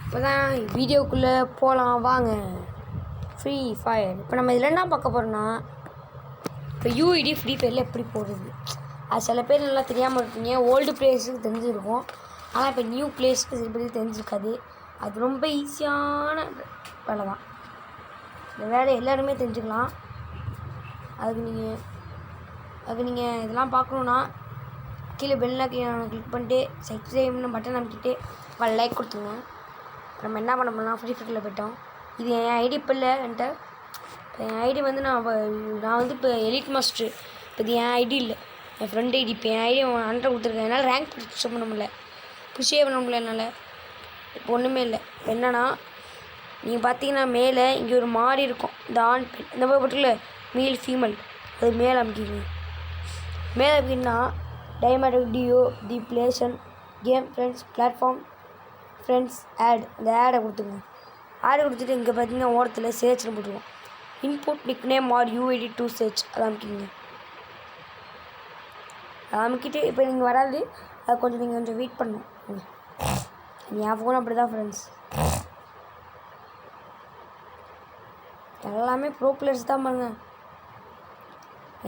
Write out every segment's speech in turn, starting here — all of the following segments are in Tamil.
இப்போ தான் வீடியோக்குள்ளே போகலாம் வாங்க. Free fire. இப்போ நம்ம இதில் என்ன பார்க்க போகிறோம்னா, இப்போ யூஐடி ஃப்ரீ ஃபயரில் எப்படி போடுறது. அது சில பேர் நல்லா தெரியாமல் இருப்பீங்க. ஓல்டு பிளேஸுக்கு தெரிஞ்சிருக்கும், ஆனால் இப்போ நியூ பிளேஸுக்கு சில பேருக்கு தெரிஞ்சிருக்காது. அது ரொம்ப ஈஸியான வேலை தான். இந்த வேலை எல்லாருமே தெரிஞ்சுக்கலாம். அதுக்கு நீங்கள் இதெல்லாம் பார்க்கணுன்னா கீழே பெல் ஐக்கானை கிளிக் பண்ணிட்டு சப்ஸ்கிரைப்னு பட்டன் அமைக்கிட்டு லைக் கொடுத்துங்க. நம்ம என்ன பண்ண போனால் ஃப்ரீ ஃபயரில் போய்ட்டோம். இது என் ஐடி இப்போ இல்லை என்கிட்ட. இப்போ என் ஐடி வந்து நான் வந்து இப்போ எலிட் மாஸ்டர். இப்போ இது என் ஐடி இல்லை, என் ஃப்ரெண்ட் ஐடி. இப்போ என் ஐடி அன்றை கொடுத்துருக்கேன். என்னால் ரேங்க் புஷ் பண்ண முடியல, புஷ்ஷே பண்ண முடியல என்னால். இப்போ ஒன்றுமே இல்லை. என்னன்னா நீங்கள் பார்த்தீங்கன்னா மேலே இங்கே ஒரு மாறி இருக்கும், இந்த ஆண் பெண் இந்த மாதிரி போட்டுல மேல் ஃபீமேல். அது மேலே அமைக்கிங்க. மேலே அப்படின்னா டைமண்ட் டியோ தி பிளேஷன் game friends platform friends add. இந்த ஆடை கொடுத்துருங்க. ஆடை கொடுத்துட்டு இங்கே பார்த்தீங்கன்னா ஓரத்தில் சேர்ச்னு போட்டுருவோம். Input nickname or UID to search. அதை அமைக்கிங்க. அதை அமைக்கிட்டு இப்போ நீங்கள் வராது, அதை கொஞ்சம் வெயிட் பண்ணணும். என் ஃபோன் அப்படி தான் ஃப்ரெண்ட்ஸ். எல்லாமே ப்ரோ பிளேயர்ஸ் தான் பாருங்க.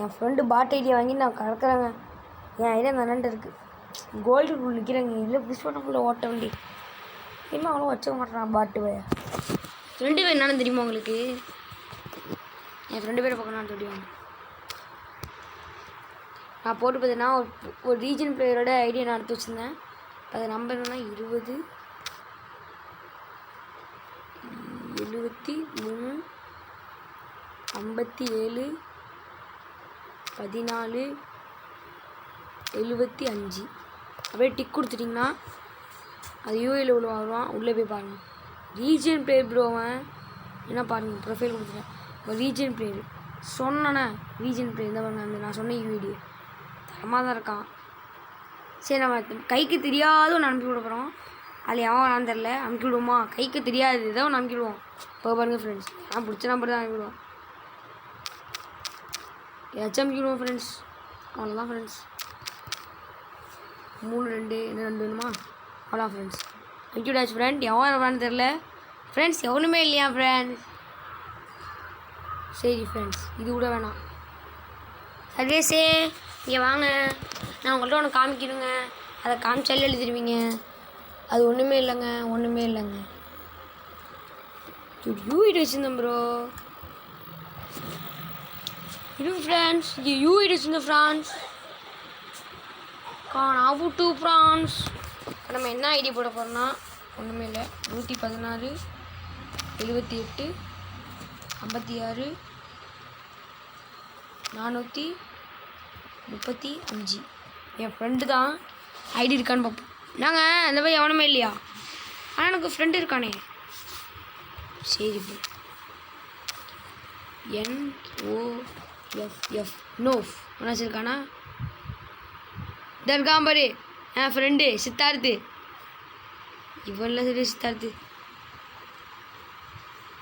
என் ஃப்ரெண்டு பாட் ஐடியா வாங்கி நான் கறக்குறேங்க. என் ஐடியா அந்த அண்ணன்ட்டு இருக்குது. கோல்டு ரூல் நிற்கிறேங்க. இல்லை புஷ் பண்ணக்குள்ளே ஓட்ட வண்டி இன்னும் அவ்வளோ வச்சுக்க மாட்டேறான் பாட்டு பைய. ஃப்ரெண்டு பேர் என்னன்னு தெரியுமா உங்களுக்கு? என் ஃப்ரெண்டு பேரை பார்க்கணும் தெரியும். நான் போட்டு பார்த்தீங்கன்னா ஒரு ரீஜன் பிளேயரோட ஐடியா நான் எடுத்து வச்சுருந்தேன். அது நம்பர் என்னன்னா 20 73 57 14 75. அப்படியே டிக் கொடுத்துட்டிங்கன்னா அது யூஏல உள்ள வருவான். உள்ளே போய் பாருங்கள். ரீஜன் பிளேயர் ப்ரோவன் என்ன பாருங்கள், ப்ரொஃபைல் கொடுத்துட்டேன். ஒரு ரீஜன் பிளேயர் சொன்னேண்ணே. ரீஜன் பிளேயர் தான் பாருங்கள். அந்த நான் சொன்ன யூஐடி தரமாக தான் இருக்கான். சரி, நம்ம கைக்கு தெரியாத ஒன்று அனுப்பி விட போகிறோம். அதில் எவன் வரான்னு தெரில, அனுப்பி விடுவோமா? கைக்கு தெரியாது ஏதோ ஒன்று அனுப்பி விடுவோம். இப்போ பாருங்கள் ஃப்ரெண்ட்ஸ், நான் பிடிச்ச நம்பர் தான் அனுப்பி விடுவோம். ஏதாச்சும் அனுப்பி விடுவோம் ஃப்ரெண்ட்ஸ். அவ்வளோதான் ஃப்ரெண்ட்ஸ். 3 2 இன்னும் 2 வேணுமா? அவ்வளோ ஃப்ரெண்ட்ஸ். அனுப்பி விடாச்சு ஃப்ரெண்ட். எவன் வரான்னு தெரில ஃப்ரெண்ட்ஸ். எவனுமே இல்லையா ஃப்ரெண்ட்ஸ்? சரி ஃப்ரெண்ட்ஸ், இது கூட வேணாம். சர்வேஸே இங்கே வாங்க, நான் உங்கள்கிட்ட ஒன்று காமிக்கணுங்க. அதை காமிச்சாலே எழுதிடுவீங்க. அது ஒன்றுமே இல்லைங்க, ஒன்றுமே இல்லைங்க. யூஐடி வச்சுருந்தேன் ப்ரோ. இது ஃப்ரெண்ட்ஸ், இது யூஐடி வச்சுருந்தேன் ஃப்ரான்ஸ். காணாவு two France. நம்ம என்ன ஐடி போட போகிறோம்னா ஒன்றுமே இல்லை. 116 78 56 435. என் ஃப்ரெண்டு தான். ஐடி இருக்கான்னு பார்ப்போம். நாங்கள் அந்த மாதிரி எவனுமே இல்லையா? ஆனால் எனக்கு ஃப்ரெண்டு இருக்கானே. சரி ப்ரோ. NOFF நோஃப் என்ன வச்சுருக்கானா? தர்காம்பரு என் ஃப்ரெண்டு சித்தார்த்து. இவன்லாம் சரி சித்தார்த்து.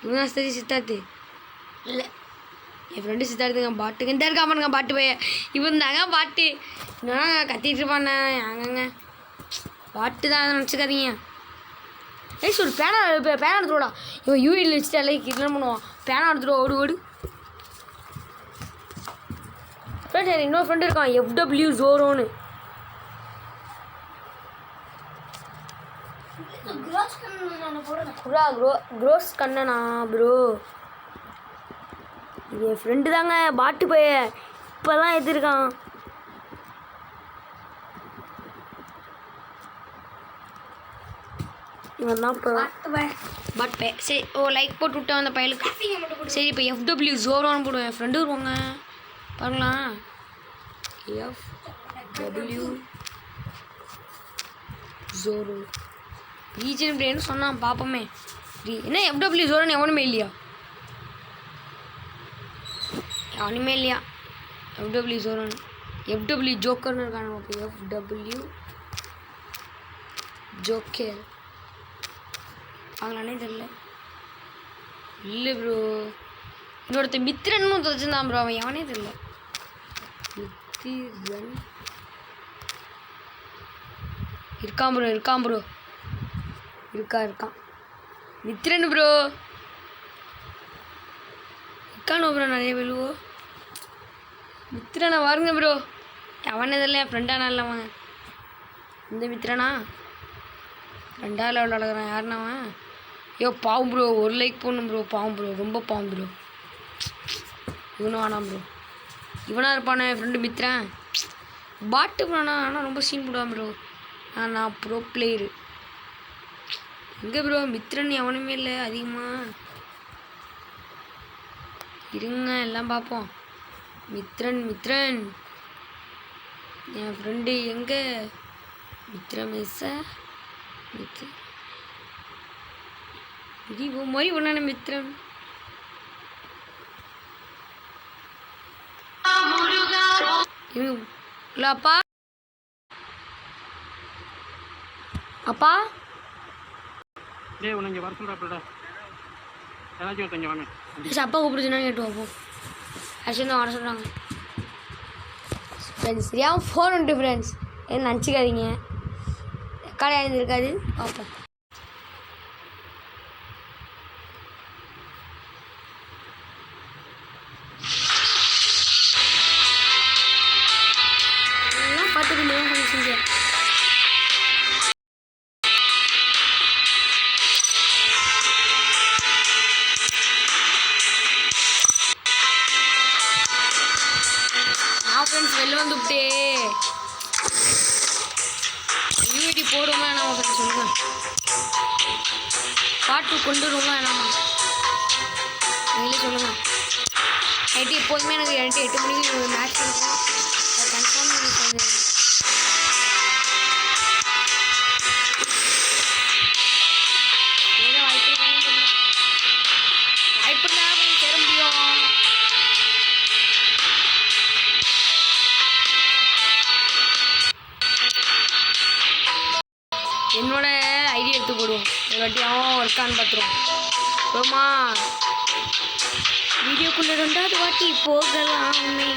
இவன் சரி சித்தார்த்து இல்லை, என் ஃப்ரெண்டு சித்தார்த்துங்க. பாட்டுங்க இந்த இருக்காமனுங்க பாட்டு பைய. இவன் தாங்க பாட்டு. இன்னும் கத்திட்டு இருப்பானே. அங்கங்க பாட்டு தான் நினச்சிக்காதீங்க. ஏய் ஒரு பேனா எடுத்துருவோடா. இவன் யூஐடியில் வச்சுட்டு எல்லாம் கிட்லாம் பண்ணுவான். பேனா எடுத்துருவோம். ஓடு ஓடு ஃப்ரெண்ட். இன்னொரு ஃப்ரெண்டு இருக்கான் FW ஜோரோன்னு. க்ரோஸ் கண்ணனா ப்ரோ? இது என் ஃப்ரெண்டு தாங்க பாட்டு பைய. இப்போ தான் எடுத்துருக்கான். இவன் தான் இப்போ பாட்டு பைய. சரி லைக் போட்டு விட்டேன் அந்த பையலுக்கு. சரி இப்போ FW ஜோரோன்னு போடுவேன். என் ஃப்ரெண்டு வருவாங்க பாருங்களா. FW ஜோரோ ரீஜன் பிளேயர்னு சொன்னான் பார்ப்போமே. என்ன FW ஜோரோன்னு எவனுமே இல்லையா? எவனுமே இல்லையா FW ஜோரோன்னு? FW ஜோக்கர்னு இருக்கான. FW ஜோக்கர் வாங்கலானே தெரில. இல்லை ப்ரோ, இன்னொருத்த மித்திரன்னு வச்சுருந்தான் ப்ரோ. அவன் எவனே தெரில. மித்திரன் இருக்கான் ப்ரோ. இருக்கான். மித்ரன் ப்ரோ இருக்கானோ ப்ரோ நிறைய விழுவோ. மித்ரனை வாருங்க ப்ரோ. அவன் இதில் என் ஃப்ரெண்டானா இல்லவன் இந்த மித்ரனா 2வது லெவலில் வளர்க்குறான். யாருன்னா அவன்? ஐயோ பாவம் ப்ரோ. ஒரு லைக் போடணும் ப்ரோ. பாவம் ப்ரோ, ரொம்ப பாவம் ப்ரோ. இவனும் வேணாம் ப்ரோ. இவனாக இருப்பானே என் ஃப்ரெண்டு மித்ரன். பாட்டு ப்ரோண்ணா. ஆனால் ரொம்ப சீன் போடுவான் ப்ரோ. நான் ப்ரோ பிளேயரு. எங்கே ப்ரோ மித்ரன் எவனுமே இல்லை அதிகமாக. இருங்க எல்லாம் பார்ப்போம். மித்ரன் மித்ரன் என் ஃப்ரெண்டு எங்கே? மித்ரன் மிஸ்ஸா மித்ரன் இது மாதிரி ஒன்றான மித்ரன். இல்லை அப்பா அப்பா டேய் உனக்கு வர சொல்கிறப்படா ஏதாச்சும் ஒருத்தங்க வாங்க. அப்பா கூப்பிடுச்சுன்னா கேட்டு வைப்போம். ஆக்சுவலி தான் வர சொல்கிறாங்க ஃப்ரெண்ட்ஸ். சரியாக ஃபோன் உண்டு ஃப்ரெண்ட்ஸ். எதுவும் நினச்சிக்காதீங்க. ரெக்கார்ட் ஆகிருந்திருக்காது. பார்ப்போம். எல்லாம் பார்த்துட்டு கொஞ்சம் செஞ்சேன். ஃப்ரெண்ட்ஸ் வெளில வந்துவிட்டே யூனிட்டி போடுவோமா வேணாமா ஃப்ரெண்ட்ஸ் சொல்லுங்கள். பாட்டு கொண்டு வருவோமா வேணாமா நீங்களே சொல்லுங்கள். நைட்டு எப்போதுமே எனக்கு 8 மணிக்கு மேட்ச் இருக்கும். அது கன்ஃபார்ம் எனக்கு வந்து ஏதோ வாய்ப்பு தான் சேர முடியும். என்னோட ஐடியா எடுத்து போடுவோம். ஒரு வாட்டி அவன் ஒர்க்கான்னு பார்த்துருவோம். ரோமா வீடியோக்குள்ளே 2வது வாட்டி போகலாமே.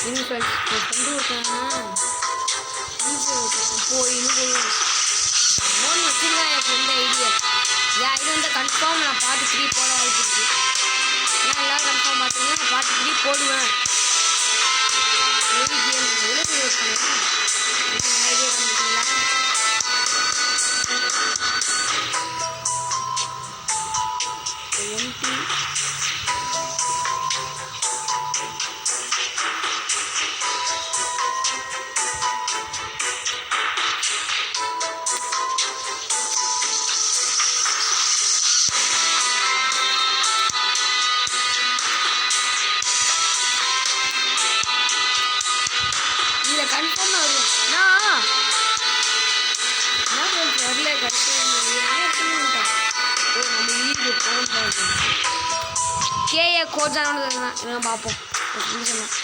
இன்னும் ஃப்ரெண்ட்ஸ் என் ஃப்ரெண்டு இருக்கான் போயின்னு ஃபோன் வச்சுருக்கேன் என் ஃப்ரெண்டு ஐடியா. என் ஐடியா வந்து கன்ஃபார்ம் நான் பார்ட் 3 போட வாய்ப்பு இருக்குது. ஏன்னா எல்லோரும் கன்ஃபார்ம் பார்த்தீங்கன்னா நான் பார்ட் 3 போடுவேன். எவ்வளோ கேம் எவ்வளோ பேர் இருக்காங்க ஐடியா பண்ணிட்டீங்களா? எம்டி இதில் கன்ஃபார்மாக வருவேன். என்ன ஃப்ரெண்ட்ஸ் வரல கரெக்டாக ஓ நம்ம வீடு போகணும். கேஏ கோச்சானது தான் இதெல்லாம் பார்ப்போம். சொன்னேன்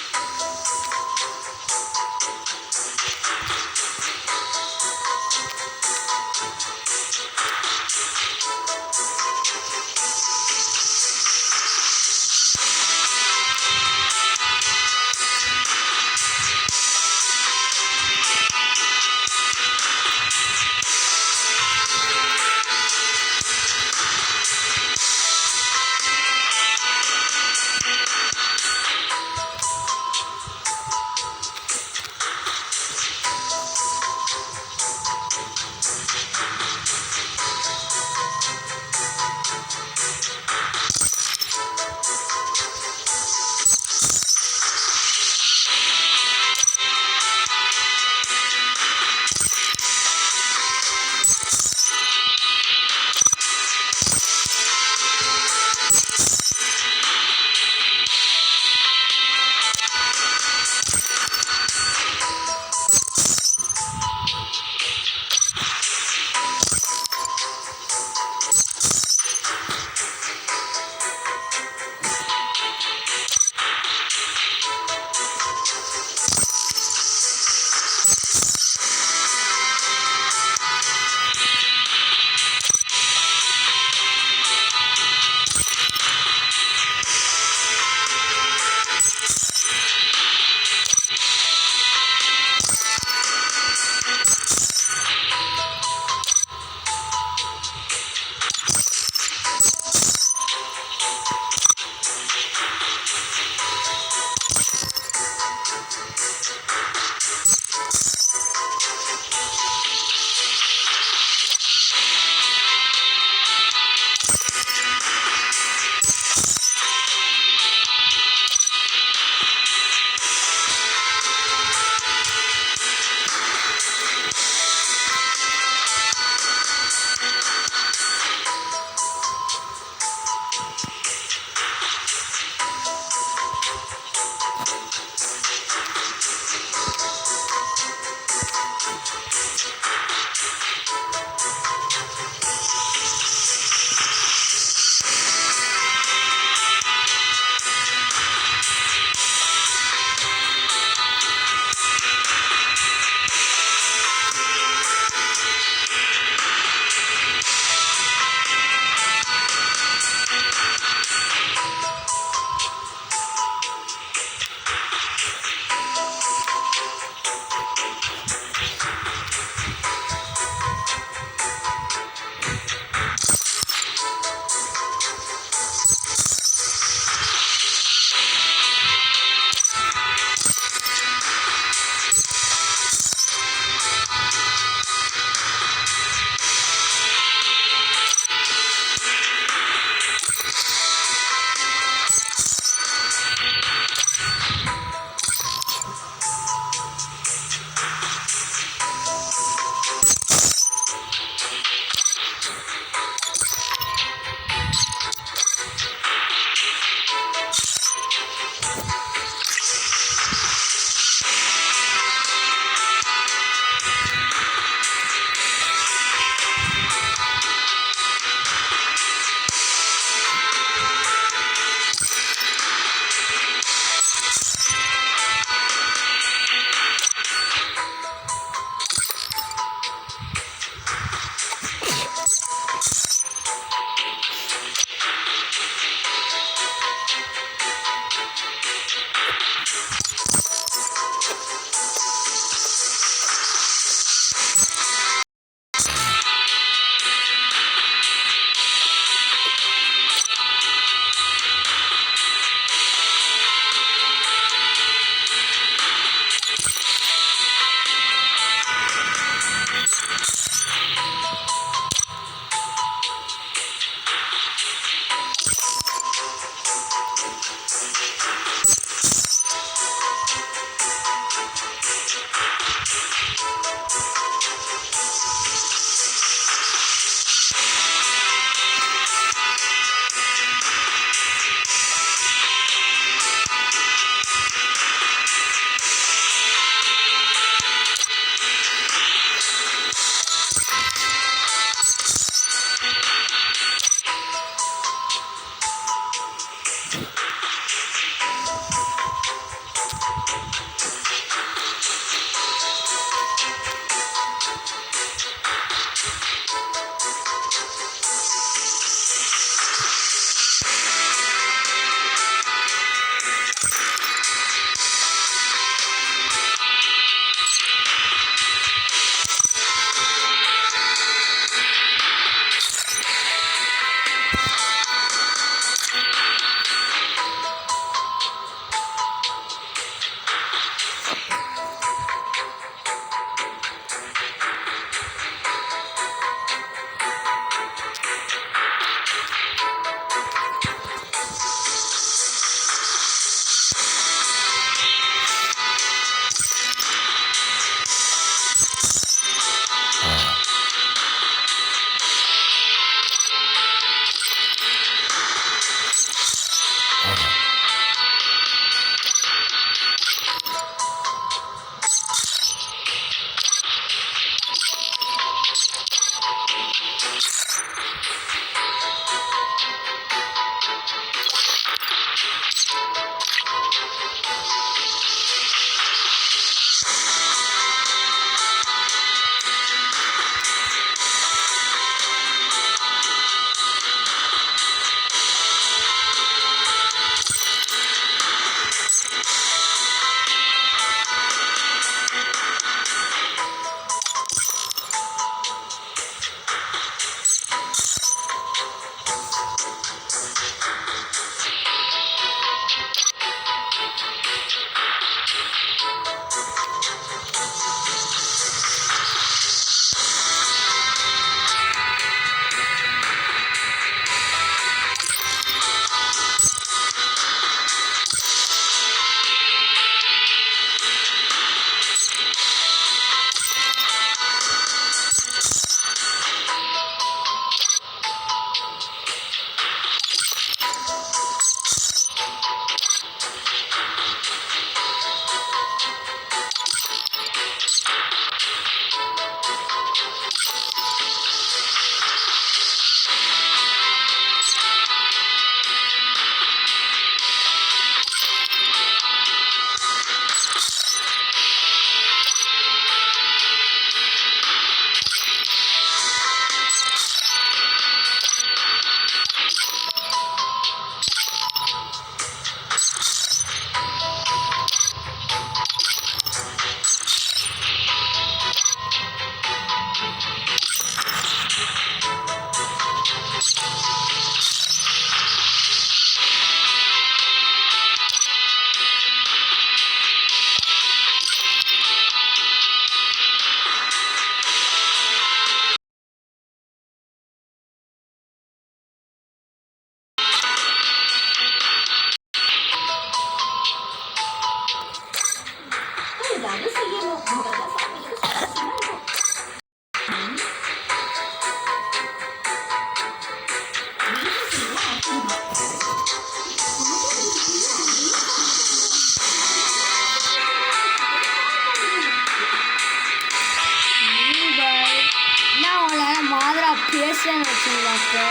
ஈஸியாக வச்சுங்களா அப்போ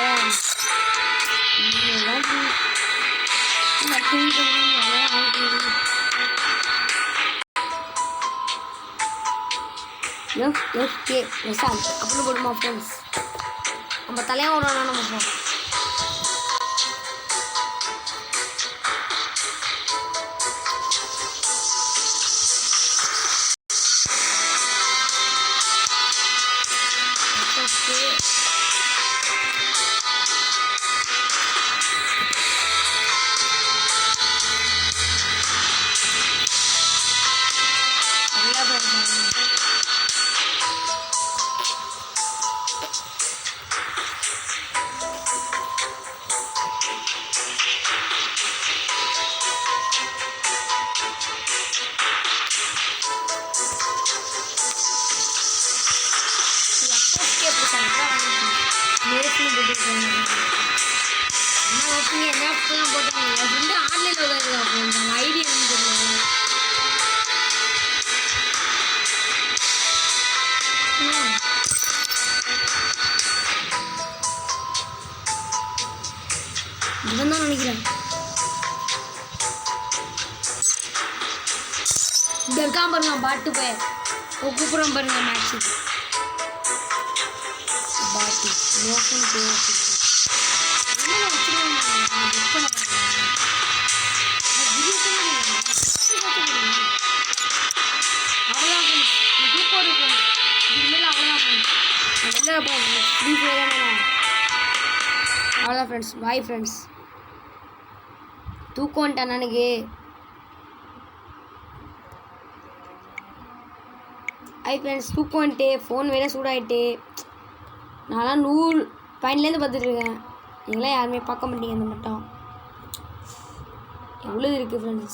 எஃப்கே பிரசாந்த் அப்படின்னு போடுமா ஃப்ரெண்ட்ஸ். நம்ம தலையாக ஒரு நம்ம போகிறோம். இவன் தான் நினைக்கிறேன். இங்க இருக்கான் பாருங்க பாட்டு போய் கூப்பிடுறோம் பாருங்க மேட்ச்சு பாட்டு நோக்கம் பேசி அவ்வளோதான் ஃப்ரெண்ட்ஸ். Bye friends. தூக்கம் வந்துட்டான் எனக்கு. ஃப்ரெண்ட்ஸ் தூக்கம் வந்துட்டு ஃபோன் வேறு சூடாகிட்டு நான்லாம் 100 பாயிண்ட்லேருந்து பார்த்துட்ருக்கேன். நீங்களாம் யாருமே பார்க்க மாட்டீங்க. அந்த மட்டும் எவ்வளோ இருக்குது ஃப்ரெண்ட்ஸ்.